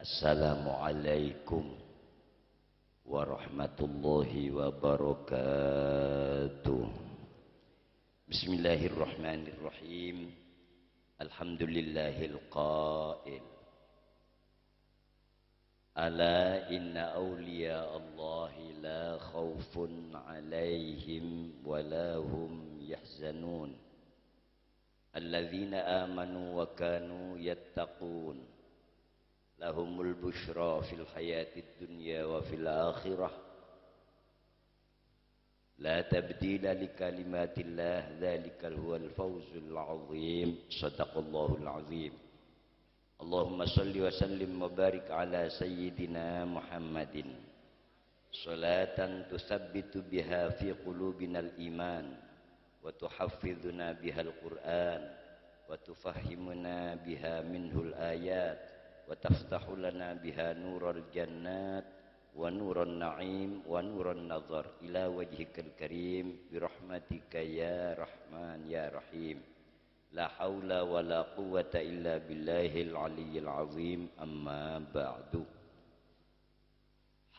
Assalamualaikum warahmatullahi wabarakatuh. Bismillahirrahmanirrahim. Alhamdulillahil qail. Ala inna awliya Allahi la khawfun alaihim wa la hum yahzanun. Alladzina amanu wa kanu yattaqun. Lahumul bushra fil hayatid dunya wa fil akhirah. La tabdila li kalimatillah, dzalikal huwal fawzul azim. Shadaqallahul azim. Allahumma salli wa sallim wa barik ala sayyidina Muhammadin. Salatan tusabbitu biha fi qulubinal iman wa tuhaffizuna bihal Qur'an wa tufahhimuna biha minhul ayat wa taftahu lana biha nural jannat wa nuran na'im wa nuran nazar ila wajhikal karim bi rahmatika ya rahman ya rahim. La haula wa la quwwata illa billahil aliyyil azim. Amma ba'du.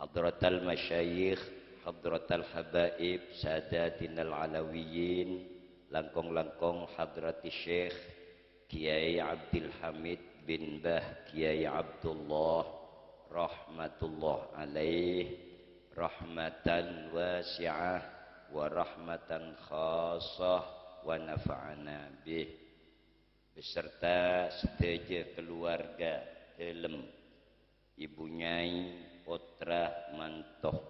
Hadratal masyayikh, hadratal habaib, sadatinal alawiyyin, langkong-langkong hadrati syekh Kiai Abdul Hamid bin Bah Kiai Abdullah rahmatullah alaih, rahmatan wasi'ah wa rahmatan khasah wa nafa'ana bih, beserta sedaja keluarga dalam Ibu Nyai Putra Mantoh.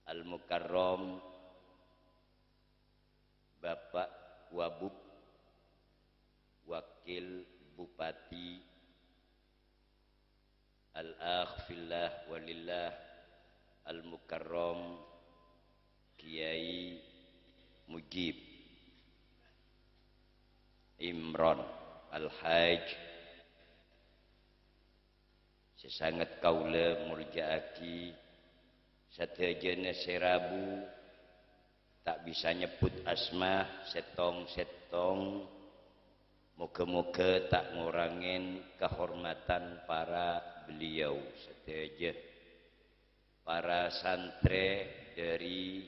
Al-Mukarram Bapak Wabub Wakil Bupati Al-Akh fillah walillah Al-Mukarram Kiai Mujib Imron Al-Haj, sesangat kaula murjaaki sadayana serabu tak bisa nyebut asma setong-setong. Moga-moga tak ngurangin kehormatan para beliau sedaya, para santri dari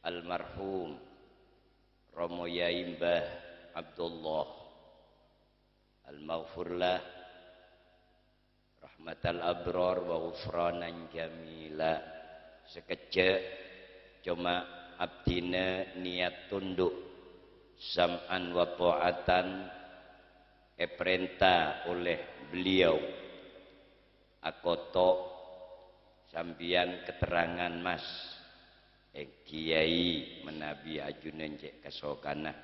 almarhum Romo Yai Mbah Abdullah al-Maghfurlah rahmatal abrar wa ghufranan jamila. Sekejap cuma abdina niat tunduk sam'an wa ta'atan perintah oleh beliau akoto sambian keterangan mas Kiai menabi ajunan cek kasokana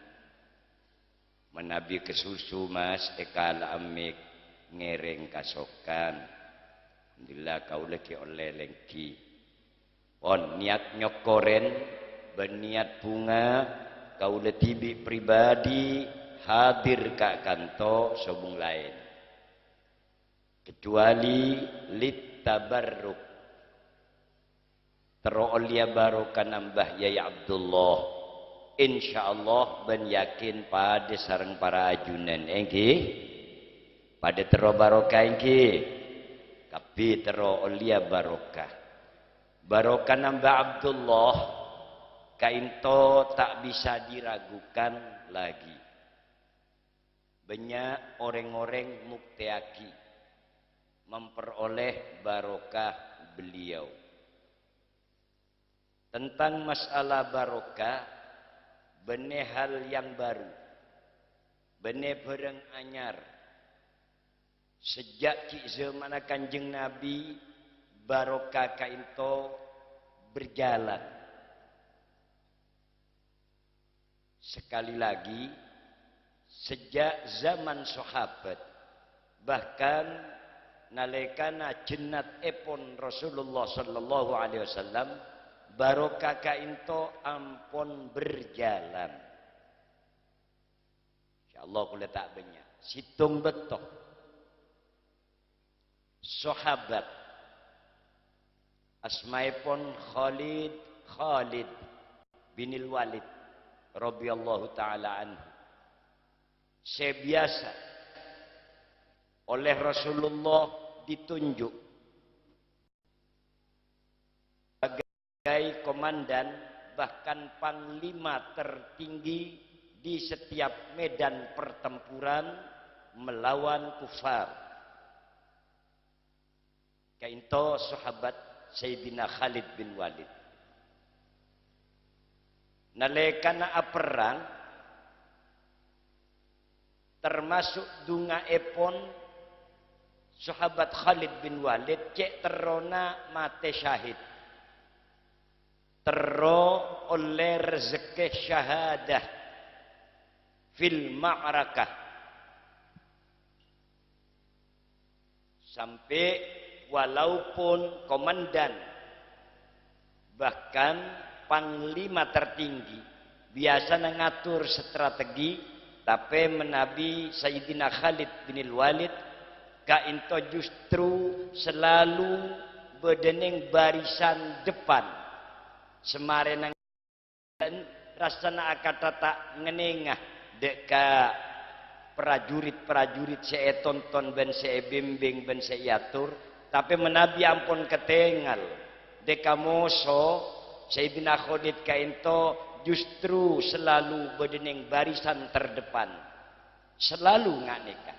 menabi kesusu mas ekala amik ngereng kasokan. Alhamdulillah kau lagi oleh lengki on niat nyokoren berniat bunga kau letibi pribadi hadir kak kanto sobung lain kecuali lit tabarruk terolia barokan nambah Yai Abdullah insyaallah ben yakin pada sareng para ajunan engki pada tero barokah engki kapi terolia barokah barokah nambah Abdullah kainto tak bisa diragukan lagi. Banyak orang-orang mukteaki memperoleh barokah beliau. Tentang masalah barokah, benih hal yang baru, benih barang anyar. Sejak zaman Kanjeng Nabi, barokah kainto berjalan. Sekali lagi, sejak zaman sahabat, bahkan nalekana jennat epon Rasulullah sallallahu alaihi wasallam barokah kainto ampon berjalan. Insyaallah kula tak banyak situng betok sahabat asmaipun Khalid binil Walid radhiyallahu taala anhu sebiasa oleh Rasulullah ditunjuk sebagai komandan bahkan panglima tertinggi di setiap medan pertempuran melawan kufar. Kainto sahabat Sayyidina Khalid bin Walid. Nalekana perang termasuk dunga epon sahabat Khalid bin Walid cek terona mate syahid. Tero oleh rezeki syahadah fil ma'rakah. Sampai walaupun komandan bahkan panglima tertinggi biasa ngatur strategi, tapi menabi Sayyidina Khalid bin Walid kainto justru selalu berdening barisan depan. Semarenang rasana akatata ngenengah deka prajurit-prajurit saya tonton ben saya bimbing ben saya atur, tapi menabi ampun ketengal deka moso Sayyidina Khalid kainto justru selalu berdening barisan terdepan, selalu nganeka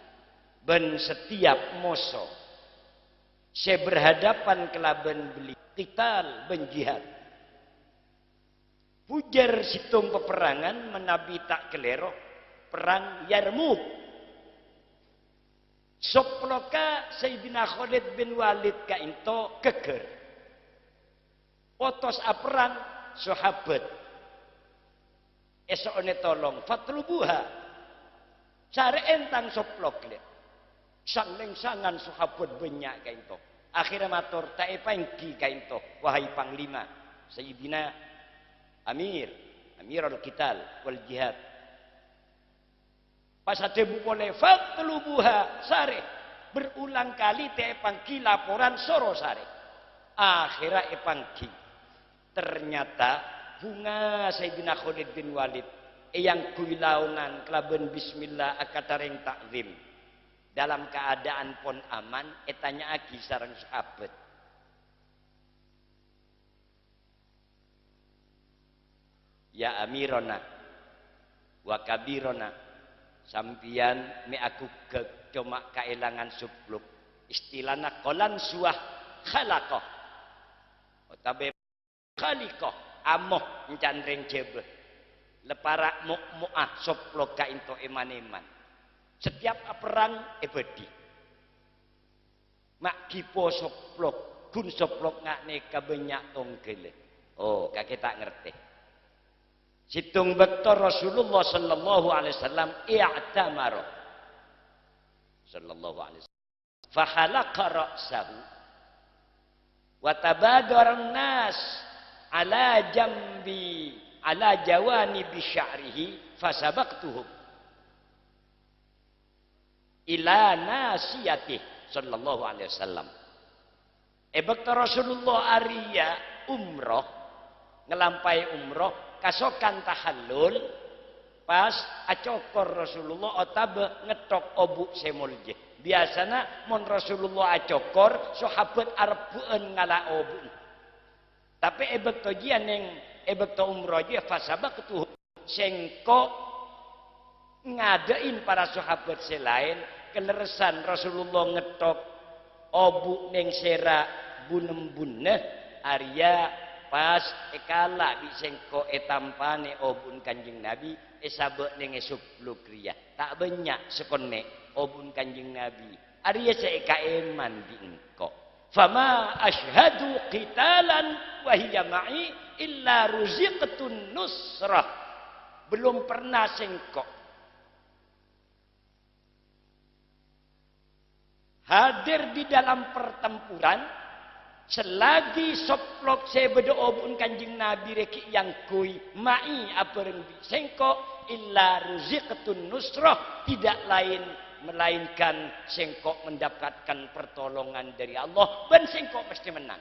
ben setiap moso saya berhadapan kelaban beli qital ben jihad. Pujar situng peperangan menabi tak kelero perang Yarmuk. Soploka Sayyidina Khalid bin Walid kainto keker. Otos perang sahabat. Esokne tolong fatlubuha. Sare entang soplok le. Sangleng-sangan sahabat banyak kainto. Akhirnya matur tae pangki kainto wahai panglima Sayyidina Amirul Qital wal Jihad. Pas adebu boleh fatlubuha sare berulang kali te pangki laporan soro sare. Akhirnya epangki ternyata bunga Sayyidina Khalid bin Walid yang kuilaunan kelaben bismillah akatareng takzim dalam keadaan pon aman etanya agi sareng sahabat. Ya amirona wa kabirona sampian me aku cuma kaelangan supluk istilahna kolan suah khalaqah otabe khaliqah amoh encandreng jebe lepara mu'ah soplok kainto eman-eman setiap perang ebedi mak kipo soplok kun soplok ngakne kabenyak tonggele oh kakek tak ngerti. Situng bektor Rasulullah sallallahu alaihi wasallam i'tamara sallallahu alaihi wasallam fa khalaqa ra'sahu wa tabadara an-nas ala jambi ala jawanibi sya'rihi fasabaqtuhum ila nasiyatih sallallahu alaihi wasallam. Bektor Rasulullah Arya umroh ngelampai umroh kasokan tahallul pas acokor Rasulullah otabe ngetok obuk semolje biasana mon Rasulullah acokor sahabat arepuen ngala obuk tapi ebek tojian yang ebek to umroh je fasabak tu sengko ngadain para sahabat selain keleresan Rasulullah ngetok obuk neng sera bunem-buneh Arya pas ekala disengko etampane obun kanjeng Nabi esabe ning esupluk kriya tak banyak sekone obun kanjeng Nabi Arya seeka eman di engko fama ashhadu qitalan wa hiya ma'i illa ruziqtun nusrah belum pernah sengko hadir di dalam pertempuran selagi soplok saya berdoa pun kanjeng Nabi reki yang kui ma'i apereng sengko illa ruziqtun nusrah tidak lain melainkan sengko mendapatkan pertolongan dari Allah dan sengko pasti menang.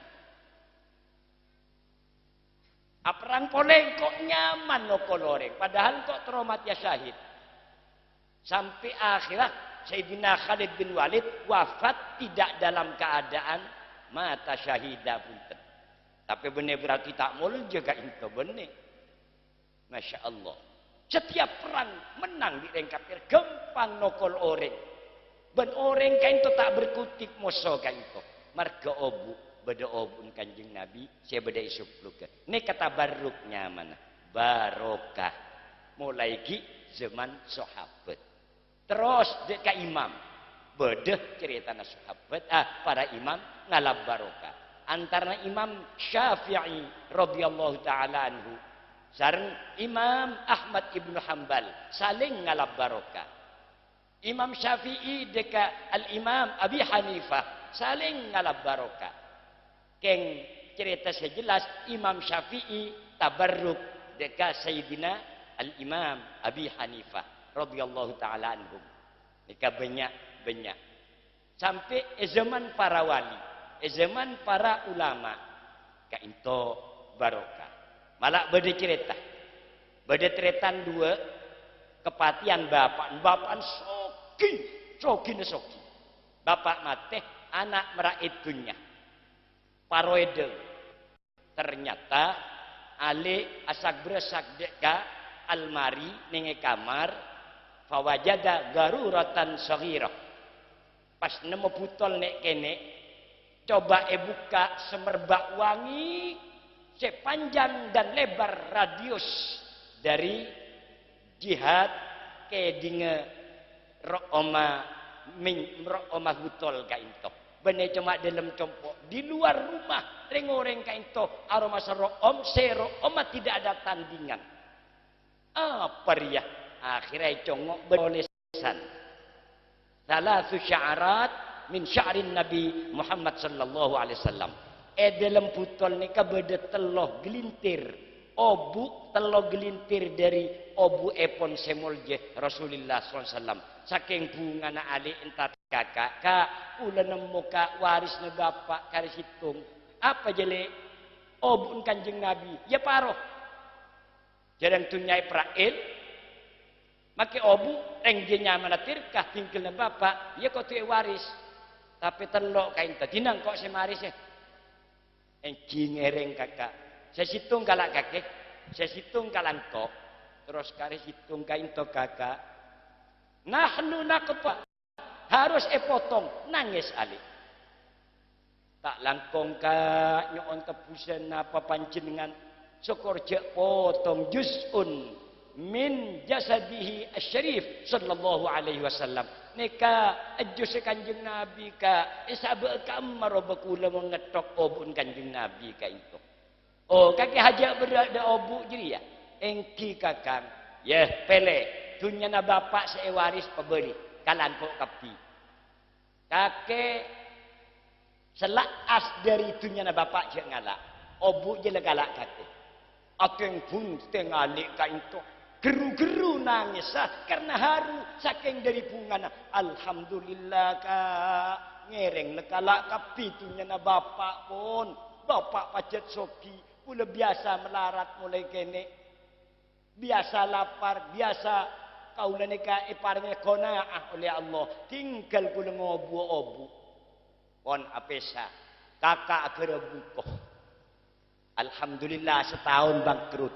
Perang poleng kok nyaman no koloreng. Padahal kok tromat ya syahid. Sampai akhirat Sayyidina Khalid bin Walid wafat tidak dalam keadaan mata syahidah punten. Tapi benar berarti tak mul juga itu benar. Masya Allah. Setiap perang menang di rengkapir gempang nokol orang. Ben orang kain itu tak berkutik moso kain itu. Marga obu. Beda obun kanjeng Nabi, saya beda isuk luka. Ini kata baruknya mana? Barokah. Mulai ki zaman sahabat. Terus deka imam. Beda cerita na sahabat. Para imam ngalap barokah. Antara Imam Syafi'i radhiyallahu ta'ala anhu. Sareng Imam Ahmad ibnu Hanbal. Saling ngalap barokah. Imam Syafi'i deka Al-Imam Abi Hanifah. Saling ngalap barokah. Keng cerita sejelas Imam Syafi'i tabarruk deka Sayyidina Al-Imam Abi Hanifah radhiyallahu ta'ala anhum. Nika banyak. Sampai zaman para wali, zaman para ulama kainto barokah. Malah beda cerita. Beda ceretan dua kepatian bapak soki. Bapak mate anak meraih dunya. Paroede ternyata ale asak beresak deka almari nenge kamar fawajada garuratan saghirah pas nemu butol nek kene coba buka semerbak wangi sepanjang dan lebar radius dari jihad ke dinge rok oma butol ka intok. Benar cuma dalam compok di luar rumah reng-oreng kain to aroma seroom tidak ada tandingan apa ya akhirnya congok berolesan salah sya'arat min sya'rin Nabi Muhammad sallallahu alaihi wasallam dalam butol nika beda teloh gelintir obu teloh gelintir dari obu epon semolje Rasulullah sallallahu alaihi wasallam saking bunga na ali entat kakak ulah nemu kak waris na bapak karis hitung apa jele obun kanjeng Nabi ya paroh jarang tunyai prail make obu engjinya manatirkah tinggal na bapak ya kau tuh waris tapi telok kain tinang kok semaris ya engji ngereng kakak saya situng kalak kakek saya situng kalangkok terus karis hitung kain to kakak nahnu nakapa harus potong nangis ali tak langkong ka nyoon tebusan apa panjenengan syukur je potong juz'un min jasadihi asy-syarif sallallahu alaihi wasallam nika ajus kanjeng Nabi ka isabe kamar bakula mengetok obun kanjeng Nabi ka itu oh kaki haja berada obu jadi ya engki kakang ya pele dunya na bapak sewaris peberi kalangkok kapi kakek selaas dari dunya na bapak je ngala obu je legalak kakek akeng pun tengalik ka itu geru-geru nangis karena haru saking dari bungana alhamdulillah kak ngereng legalak kapi dunya na bapak pun bapak pajat soki pula biasa melarat mulai kene biasa lapar biasa kaulah nika iparnya qanaah oleh Allah tinggal kula ngobu-obu pon apesa kakak kerebukoh alhamdulillah setahun bangkrut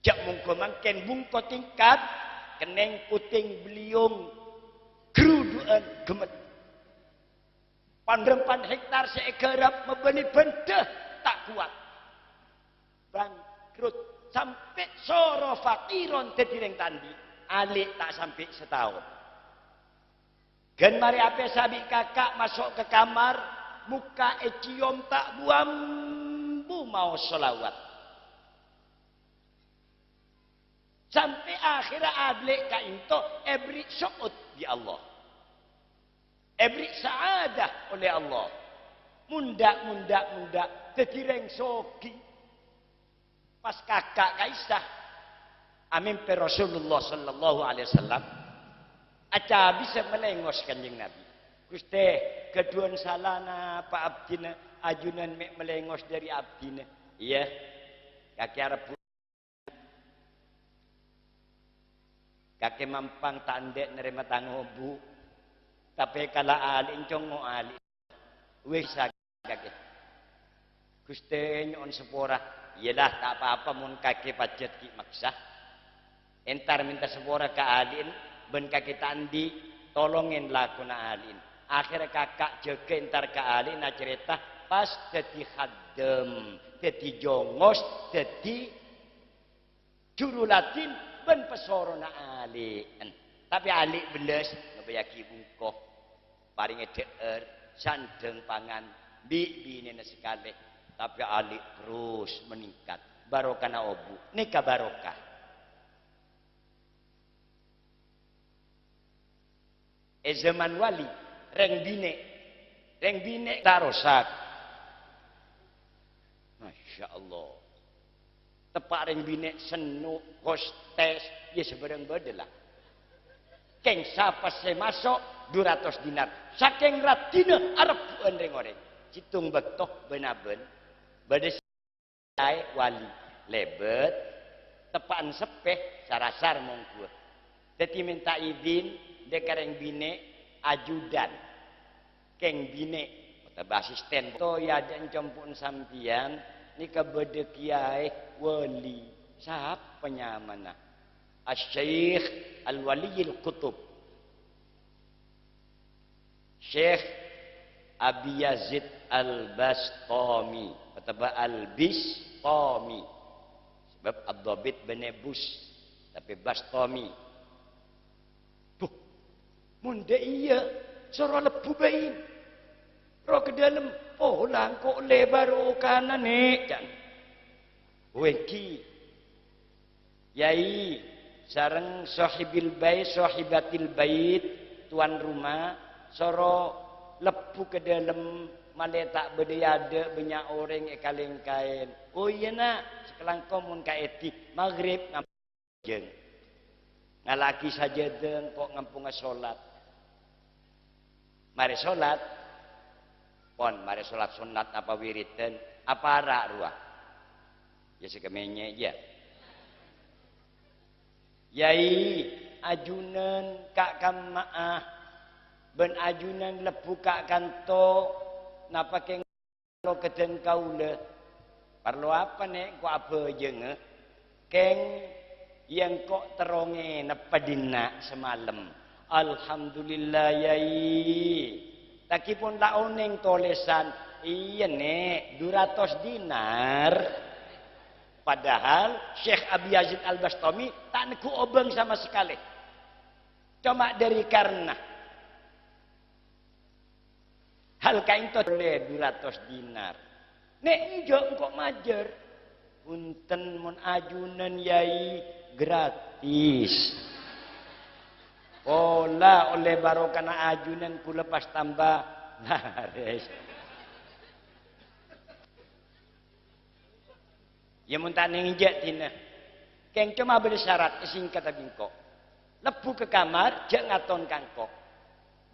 jak mungko mangken bungko tingkat keneng puting beliung geruduan gemet pandempan hektar seegerap membeli benda tak kuat bangkrut sampai soro fakiron tetireng tandi alik tak sampai setahun gen mari ape sabi kakak masuk ke kamar muka cium tak buambu mau solawat sampai akhirnya adlik ka into ebri syu'ud di Allah ebri sa'adah oleh Allah munda tetireng soki pas kakak Aisyah amin per Rasulullah sallallahu alaihi wasallam aca bisa melengos kanjeng Nabi Gusti keduan salana Pak Abdina ajunan mek melengos dari abdina. Iya. Kaki arep kaki mampang tandek nerima tangobu. Tapi kala ali encong mo ali. Wis kaki. Guste nyon sepora. Iyalah tak apa-apa mun kaki pacet ki maksa. Entar minta sepora ke alin ben kaki tandi tolongin laku na alin. Akhirnya kakak jaga entar ke alin na cerita pas dadi khadem, dadi jongos, dadi jurulatin ben pesoro na alin. Tapi alik beles ngebayaki bungkoh paringeder sandeng pangan bini sekali. Tapi alik terus meningkat. Barokah na obu. Nika barokah. Zaman wali reng bine tarosak. Masya Allah. Tepak reng bine senu hostes ya sebarang badelah. Keng sapa se masuk 200 dinar. Saking ratina arep buan reng oreng. Citung betok benaben bade sae wali lebet tepaan sepeh sarasar mongkur. Dadi minta izin dekareng bine ajudan keng bine asisten to ya dan campun sampian ni kabede kiai wali siapa nyamana Asy-Syaikh Al-Waliyil Qutub Syekh Abi Yazid Al-Bastami atau Al-Bistami sebab Ad-Dhabit benebus tapi Bastami munda iya soro lebu bayin roh ke dalam oh langkok lebar kanan kan wengki yai sareng sahibil bait sahibatil bait tuan rumah soro lebu ke dalam maletak bedayade banyak orang ekaling kain oh iya nak sekelang komun kaeti maghrib ngampung ngalaki saja deng kok ngampung sholat. Mari sholat, pon mari sholat sunat apa wiridan, apa arak ruah, ya sekamenye aja. Yai ajunan kak kamaah, ben ajunan lebu kak kanto, napa keng lo keden kaula, perlu apa nek kok apa jeng, keng yang kok teronge nepadina semalam. Alhamdulillah yai. Takipun laoneng tolesan. Iya nek 200 dinar. Padahal Syekh Abi Yazid Al-Bastami tak neku obeng sama sekali. Cuma dari karena hal kain tole 200 dinar. Nek ijo kok majer. Punten mun ajunan yai gratis. Ola oleh barokah na ajunan ku lepas tambah laris. Ya muntah ningjak tina. Keng cuma bersyarat singkat bingkok. Lebu ke kamar jak ngaton kangkok.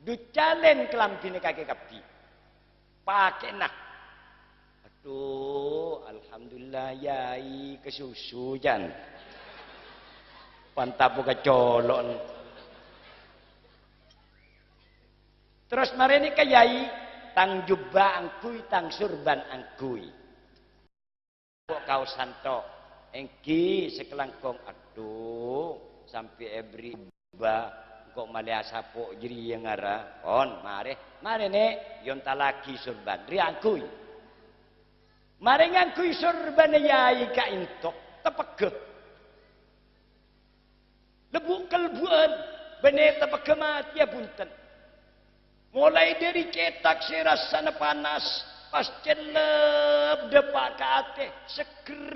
Ducalen kelampine kaki kapi. Pakai nah. Aduh, alhamdulillah yai kesusu jan. Pantapu kecolon. Terus mareni kayai tang jubah angkui tang surban angkui. Kok kau santo engki sekelangkong aduh sampai ebri ba kok malia sapo jeri yang ngara on mare nek yon talaki surban ri angkui. Mare ngangkui surban yai ka intok tepegeh. Lebu kelbuan bener tepegeh mati ya punten. Mulai dari cetak serasana panas, pas celep depak ke ate, seger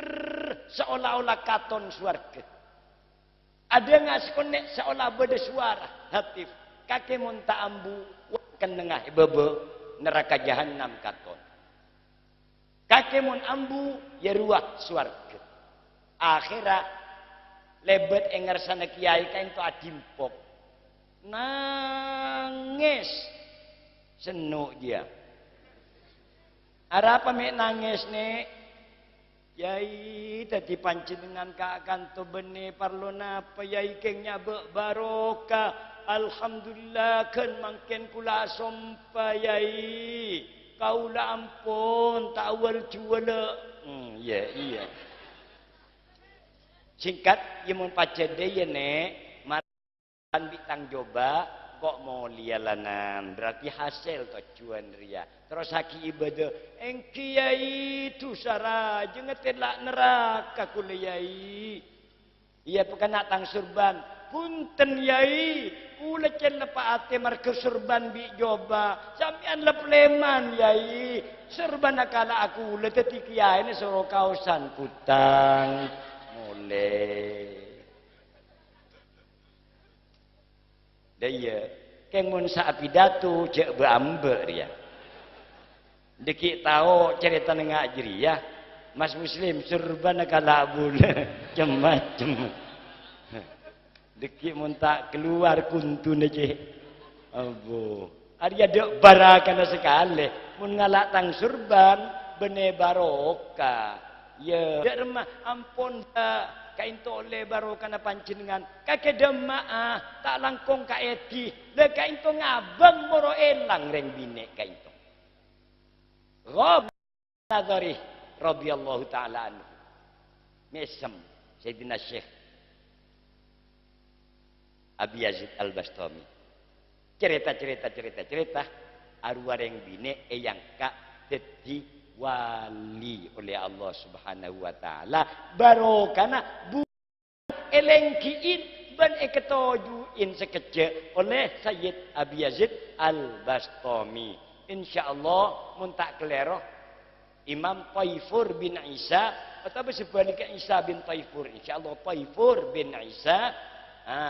seolah-olah katon suarga. Ada nggak sekonek seolah beda suara hatif. Kaki munta ambu, wakan nengah bebe neraka jahanam katon. Kaki mun ambu ya ruah suarga. Akhirat lebet engar sana kiai kain tu adimpok. Nangis. Senuk dia. Ara apa mek nangis nek? Yai tadi panjenengan akan to bene parlo napa yai kengnya barokah. Alhamdulillah kan mangken kula sompa yai. Kaula ampun tak awal juala. Iya. Singkat yemun pacede ye nek maran bitang coba kok mau lialanan berarti hasil tujuan ria terus haki ibadah engki yai tu sara jengetelak neraka kula yai iya bukan nak tang surban punten yai kula cen lepa ate marke surban bi joba sampean lepleman yai surban akala aku le teti kiai ne soro kausan putang mulai daya kengun saat pidato cek beamber ya deki tahu cerita nengak jeriah mas muslim surban kalabul macam deki muntak keluar kuntun aja abu ada dek barakan sekali mun ngalak tang surban bene barokah ya dek remah ampun kain tole baru kana panjenengan kakek demaah tak langkong ka eti le kain to ngabang moro elang reng bine kain to Rob Nadari radhiyallahu taala anhu mesem Sayyidina Syekh Abi Yazid Al-Bastami cerita arwah reng bine yang kak dadi wali oleh Allah Subhanahu wa taala barokana bu elengkiin ban eketojuin sekece oleh Sayyid Abi Yazid Al-Bastami insyaallah mun tak kelero Imam Taifur bin Isa atau sebaliknya Isa bin Taifur insyaallah Taifur bin Isa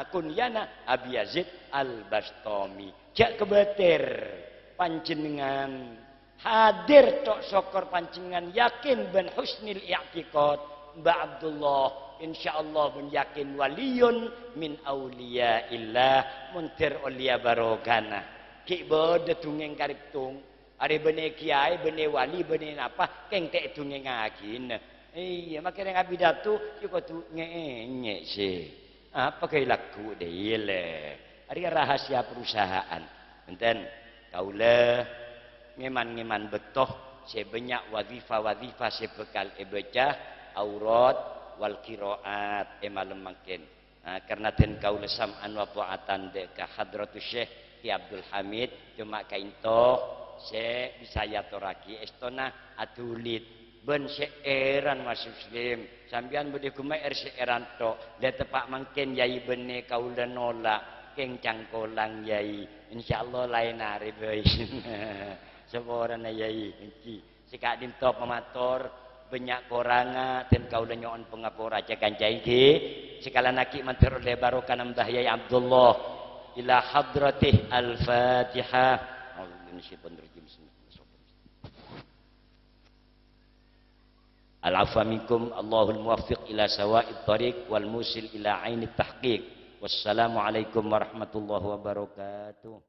kunyana Abi Yazid Al-Bastami jak kebeter panjenengan hadir tok sokor pancingan yakin ben husnil i'tiqad Mbak Abdullah insyaallah ben yakin waliyun min auliyaillah muntir aulia barokana ki bode tungeng karib tung are bene kiai bene wali bene napa keng tek tungeng akin iya makane ngabi datu yo tu ngenye sih apa kaya laku deile are rahasia perusahaan enten kaula ngeman betoh sebanyak wazifa sebekal ebecah aurat wal qiraat malam makin karena den kaula sam'an wa ta'atan de ka hadratus Syekh Ki Abdul Hamid cuma kainto se bisa yatoraki estona atulit ben seeran mas muslim sampean bede kumae seeran to de tepak mangken yai bene kaula nolak keng cangkolang yai insyaallah lain hari bae seorang yai enci sika dinto pemator banyak koranga ten kau lenyoon pengapora cekan caiki sekala naki mantir oleh barokah Mbah Yai Abdullah ila hadratih al-Fatihah al-afwa minkum Allahul muwaffiq ila sawa'id thariq wal musil ila ainit tahqiq wassalamu alaikum warahmatullahi wabarakatuh.